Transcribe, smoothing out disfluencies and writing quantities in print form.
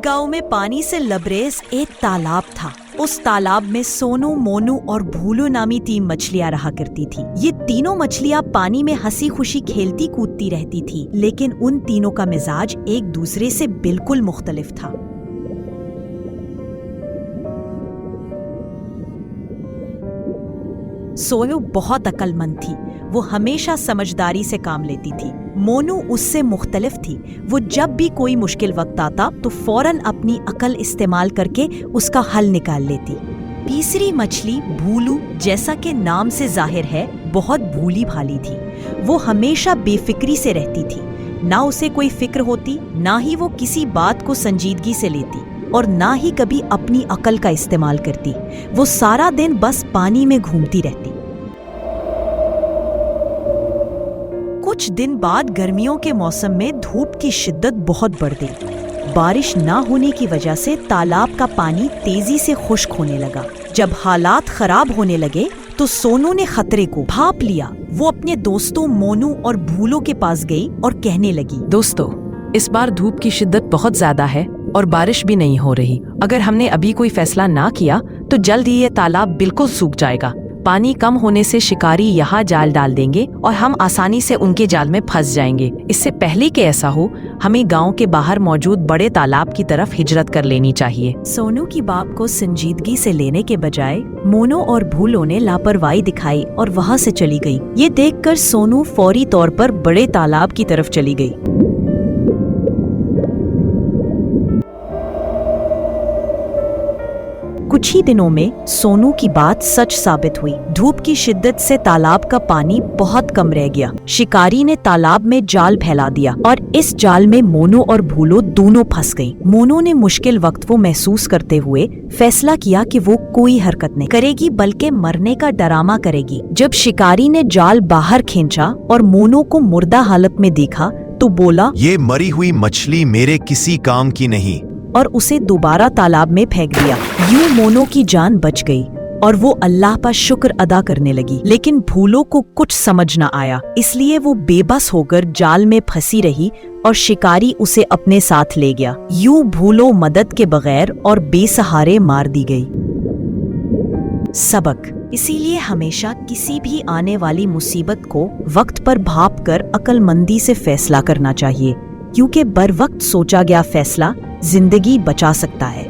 गांव में पानी से लबरेज एक तालाब था। उस तालाब में सोनू, मोनू और भूलू नामी 3 मछलियां रहा करती थी। ये तीनों मछलियां पानी में हंसी खुशी खेलती कूदती रहती थी, लेकिन उन तीनों का मिजाज एक दूसरे से बिल्कुल मुख्तलिफ था। सोनू बहुत अक्लमंद थी। वो हमेशा समझदारी से काम लेती थी। मोनू उससे मुख्तलिफ थी। वो जब भी कोई मुश्किल वक्त आता तो फौरन अपनी अकल इस्तेमाल करके उसका हल निकाल लेती। तीसरी मछली भूलू, जैसा कि नाम से जाहिर है, बहुत भूली भाली थी। वो हमेशा बेफिक्री से रहती थी। ना उसे कोई फिक्र होती, ना ही वो किसी बात को संजीदगी से लेती और ना ही कभी अपनी अकल का इस्तेमाल करती। वो सारा दिन बस पानी में घूमती रहती। कुछ दिन बाद गर्मियों के मौसम में धूप की शिद्दत बहुत बढ़ गई। बारिश ना होने की वजह से तालाब का पानी तेजी से खुश्क होने लगा। जब हालात खराब होने लगे तो सोनू ने खतरे को भांप लिया। वो अपने दोस्तों मोनू और भूलो के पास गई और कहने लगी, दोस्तों, इस बार धूप की शिद्दत बहुत ज्यादा है और बारिश भी नहीं हो रही। अगर हमने अभी कोई फैसला ना किया तो जल्द ही ये तालाब बिल्कुल सूख जाएगा। पानी कम होने से शिकारी यहाँ जाल डाल देंगे और हम आसानी से उनके जाल में फंस जाएंगे। इससे पहले कि ऐसा हो, हमें गांव के बाहर मौजूद बड़े तालाब की तरफ हिजरत कर लेनी चाहिए। सोनू की बात को संजीदगी से लेने के बजाय मोनू और भूलो ने लापरवाही दिखाई और वहाँ से चली गई। ये देखकर सोनू फौरी तौर पर बड़े तालाब की तरफ चली गई। कुछ ही दिनों में सोनू की बात सच साबित हुई। धूप की शिद्दत से तालाब का पानी बहुत कम रह गया। शिकारी ने तालाब में जाल फैला दिया और इस जाल में मोनू और भूलो दोनों फंस गईं। मोनू ने मुश्किल वक्त वो महसूस करते हुए फैसला किया कि वो कोई हरकत नहीं करेगी, बल्कि मरने का डरामा करेगी। जब शिकारी ने जाल बाहर खींचा और मोनू को मुर्दा हालत में देखा तो बोला, ये मरी हुई मछली मेरे किसी काम की नहीं, और उसे दोबारा तालाब में फेंक दिया। यूं मोनू की जान बच गई और वो अल्लाह का शुक्र अदा करने लगी। लेकिन भूलो को कुछ समझ न आया, इसलिए वो बेबस होकर जाल में फंसी रही और शिकारी उसे अपने साथ ले गया। यूं भूलो मदद के बगैर और बेसहारे मार दी गई। सबक: इसीलिए हमेशा किसी भी आने वाली मुसीबत को वक्त पर भांप कर अक्लमंदी से फैसला करना चाहिए, क्योंकि बर वक्त सोचा गया फैसला जिंदगी बचा सकता है।